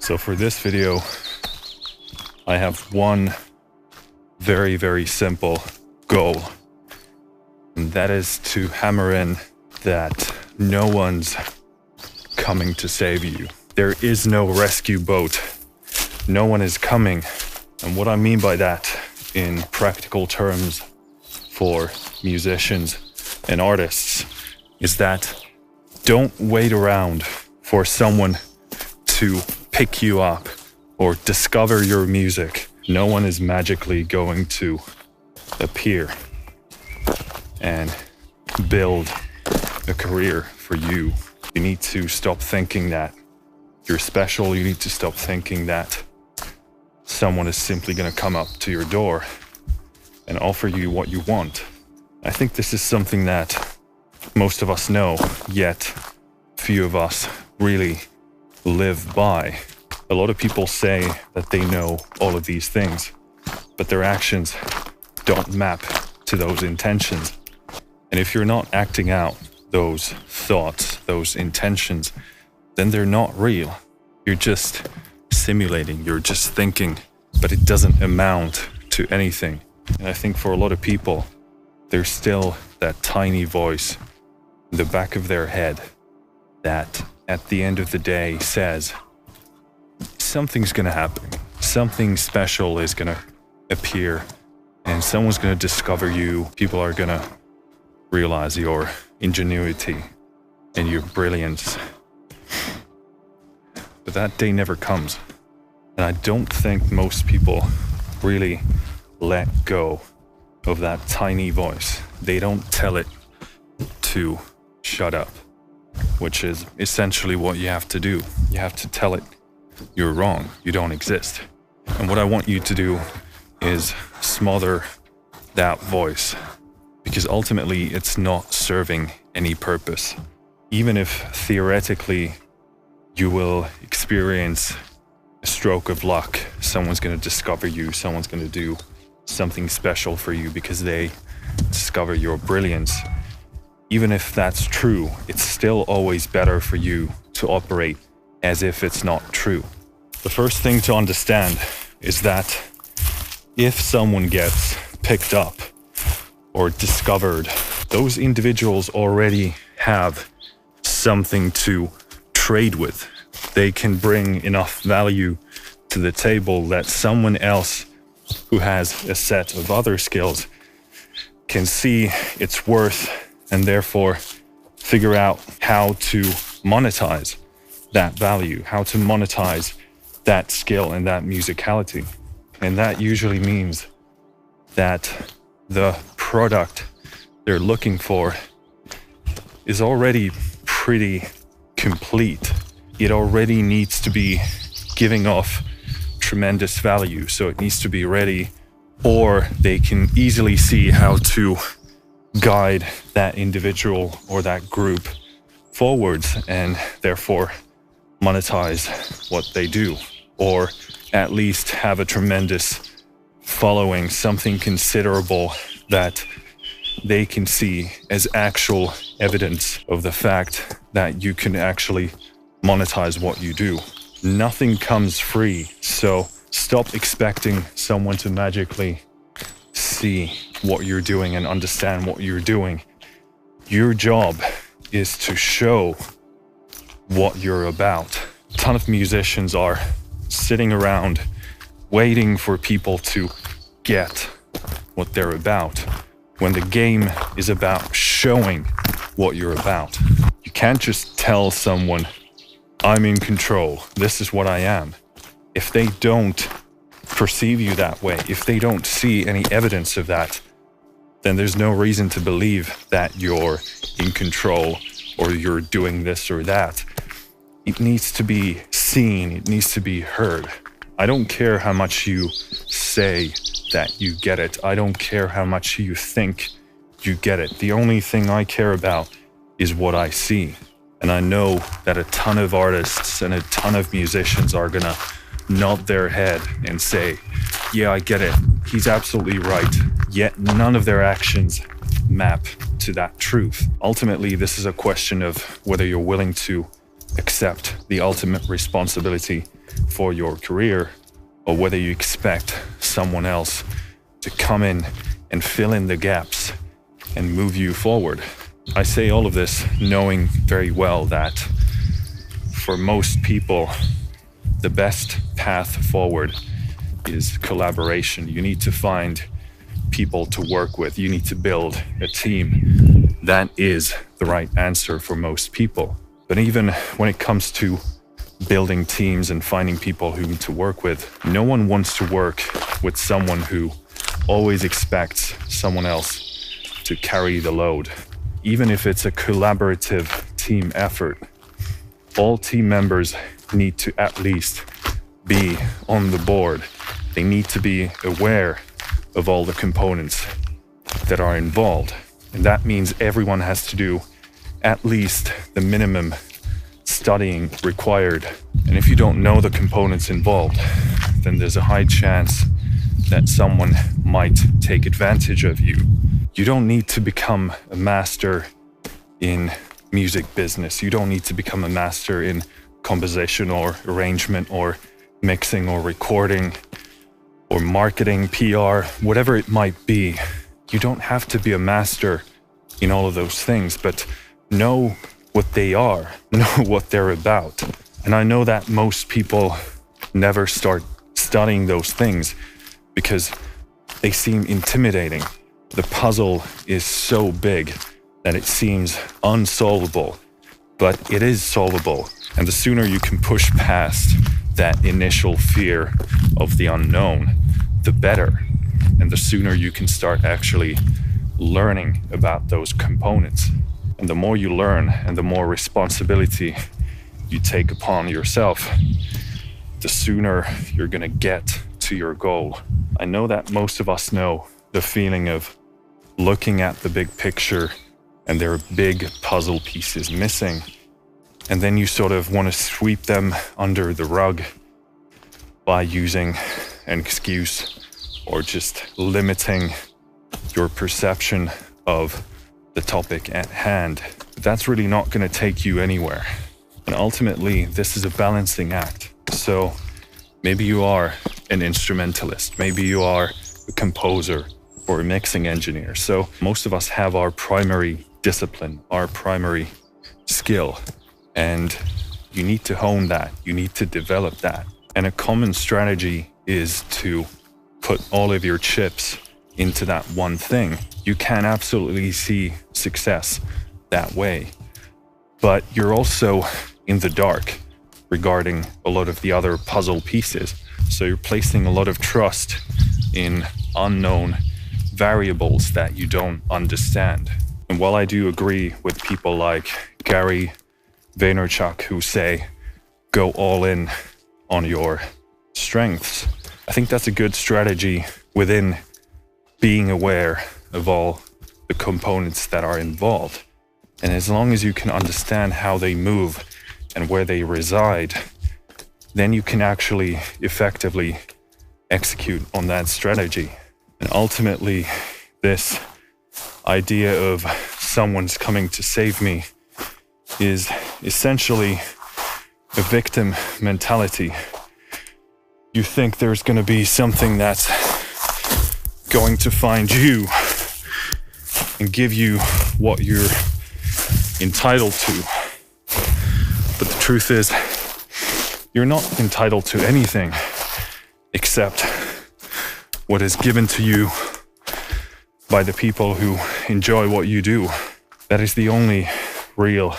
So for this video, I have one very, very simple goal. And that is to hammer in that no one's coming to save you. There is no rescue boat. No one is coming. And what I mean by that in practical terms for musicians and artists is that don't wait around for someone to pick you up or discover your music. No one is magically going to appear and build a career for you. You need to stop thinking that you're special. You need to stop thinking that someone is simply going to come up to your door and offer you what you want. I think this is something that most of us know, yet few of us really live by. A lot of people say that they know all of these things, but their actions don't map to those intentions. And if you're not acting out those thoughts, those intentions, then they're not real. You're just simulating, you're just thinking, but it doesn't amount to anything. And I think for a lot of people, there's still that tiny voice in the back of their head that at the end of the day says, something's gonna happen. Something special is gonna appear and someone's gonna discover you. People are gonna realize your ingenuity and your brilliance. But that day never comes. And I don't think most people really let go of that tiny voice. They don't tell it to shut up, which is essentially what you have to do. You have to tell it you're wrong, you don't exist. And what I want you to do is smother that voice, because ultimately it's not serving any purpose. Even if theoretically you will experience a stroke of luck, someone's going to discover you, someone's going to do something special for you because they discover your brilliance. Even if that's true, it's still always better for you to operate as if it's not true. The first thing to understand is that if someone gets picked up or discovered, those individuals already have something to trade with. They can bring enough value to the table that someone else who has a set of other skills can see its worth and therefore figure out how to monetize that value, how to monetize that skill and that musicality. And that usually means that the product they're looking for is already pretty complete. It already needs to be giving off tremendous value, so it needs to be ready, or they can easily see how to guide that individual or that group forwards and therefore monetize what they do, or at least have a tremendous following, something considerable that they can see as actual evidence of the fact that you can actually monetize what you do. Nothing comes free, so stop expecting someone to magically see what you're doing and understand what you're doing. Your job is to show what you're about. A ton of musicians are sitting around waiting for people to get what they're about, when the game is about showing what you're about. You can't just tell someone, I'm in control, this is what I am. If they don't perceive you that way, if they don't see any evidence of that, then there's no reason to believe that you're in control or you're doing this or that. It needs to be seen, it needs to be heard. I don't care how much you say that you get it. I don't care how much you think you get it. The only thing I care about is what I see. And I know that a ton of artists and a ton of musicians are gonna nod their head and say, yeah, I get it. He's absolutely right. Yet none of their actions map to that truth. Ultimately, this is a question of whether you're willing to accept the ultimate responsibility for your career, or whether you expect someone else to come in and fill in the gaps and move you forward. I say all of this knowing very well that for most people, the best path forward is collaboration. You need to find people to work with. You need to build a team. That is the right answer for most people. But even when it comes to building teams and finding people whom to work with, no one wants to work with someone who always expects someone else to carry the load. Even if it's a collaborative team effort, all team members need to at least be on the board. They need to be aware of all the components that are involved. And that means everyone has to do at least the minimum studying required. And if you don't know the components involved, then there's a high chance that someone might take advantage of you. You don't need to become a master in music business. You don't need to become a master in composition or arrangement or mixing or recording or marketing, PR, whatever it might be. You don't have to be a master in all of those things, but know what they are, know what they're about. And I know that most people never start studying those things because they seem intimidating. The puzzle is so big that it seems unsolvable, but it is solvable. And the sooner you can push past that initial fear of the unknown, the better. And the sooner you can start actually learning about those components. And the more you learn and the more responsibility you take upon yourself, the sooner you're gonna get to your goal. I know that most of us know the feeling of looking at the big picture and there are big puzzle pieces missing. And then you sort of want to sweep them under the rug by using an excuse or just limiting your perception of the topic at hand. But that's really not going to take you anywhere. And ultimately, this is a balancing act. So maybe you are an instrumentalist, maybe you are a composer or a mixing engineer. So most of us have our primary discipline, our primary skill, and you need to hone that, you need to develop that. And a common strategy is to put all of your chips into that one thing. You can absolutely see success that way, but you're also in the dark regarding a lot of the other puzzle pieces. So you're placing a lot of trust in unknown variables that you don't understand. And while I do agree with people like Gary Vaynerchuk who say, go all in on your strengths, I think that's a good strategy within being aware of all the components that are involved. And as long as you can understand how they move and where they reside, then you can actually effectively execute on that strategy. And ultimately, this idea of someone's coming to save me is essentially a victim mentality. You think there's going to be something that's going to find you and give you what you're entitled to. But the truth is, you're not entitled to anything except what is given to you by the people who enjoy what you do. That is the only real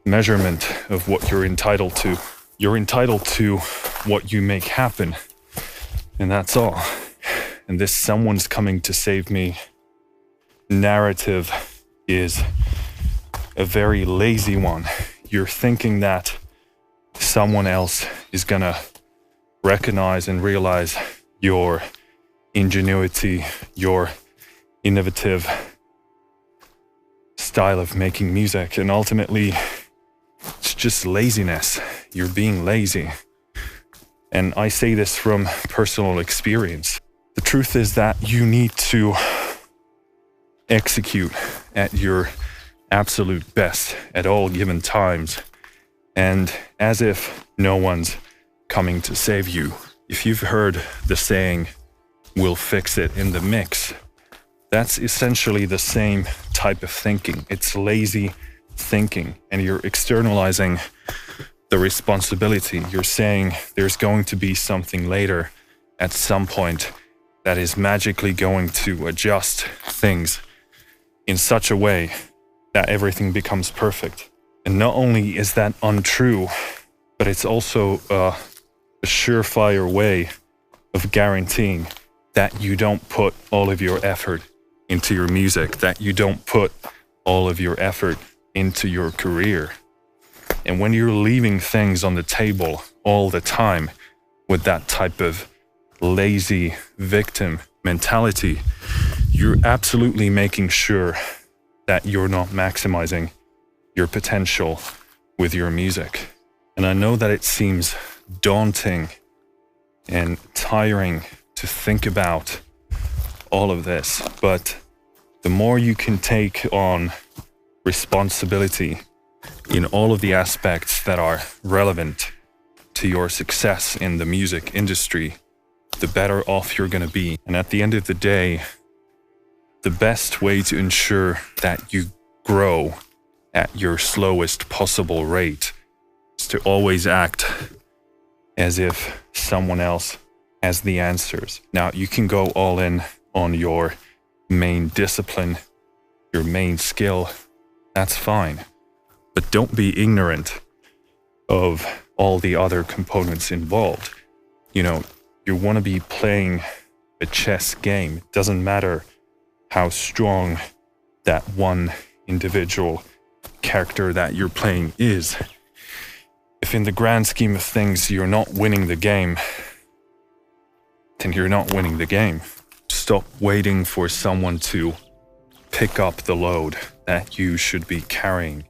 measurement of what you're entitled to. You're entitled to what you make happen, and that's all. And this someone's coming to save me narrative is a very lazy one. You're thinking that someone else is gonna recognize and realize your ingenuity, your innovative style of making music, and ultimately it's just laziness. You're being lazy. And I say this from personal experience. The truth is that you need to execute at your absolute best at all given times, and as if no one's coming to save you. If you've heard the saying, "we'll fix it in the mix," that's essentially the same type of thinking. It's lazy thinking, and you're externalizing the responsibility. You're saying there's going to be something later at some point that is magically going to adjust things in such a way that everything becomes perfect. And not only is that untrue, but it's also a surefire way of guaranteeing that you don't put all of your effort into your music, that you don't put all of your effort into your career. And when you're leaving things on the table all the time with that type of lazy victim mentality, you're absolutely making sure that you're not maximizing your potential with your music. And I know that it seems daunting and tiring to think about all of this, but the more you can take on responsibility in all of the aspects that are relevant to your success in the music industry, the better off you're going to be. And at the end of the day, the best way to ensure that you grow at your slowest possible rate is to always act as if someone else has the answers. Now, you can go all in on your main discipline, your main skill. That's fine. But don't be ignorant of all the other components involved. You want to be playing a chess game. It doesn't matter how strong that one individual character that you're playing is. If in the grand scheme of things you're not winning the game, then you're not winning the game. Stop waiting for someone to pick up the load that you should be carrying.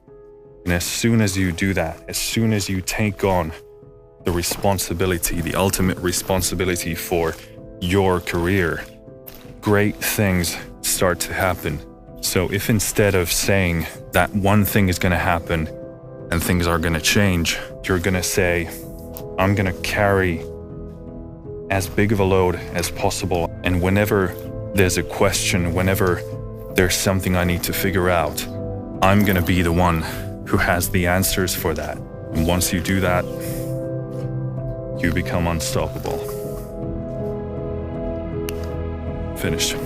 And as soon as you do that, as soon as you take on the responsibility, the ultimate responsibility for your career, great things start to happen. So if instead of saying that one thing is going to happen and things are going to change, you're going to say, I'm going to carry as big of a load as possible. And whenever there's a question, whenever there's something I need to figure out, I'm going to be the one who has the answers for that. And once you do that, you become unstoppable. Finished.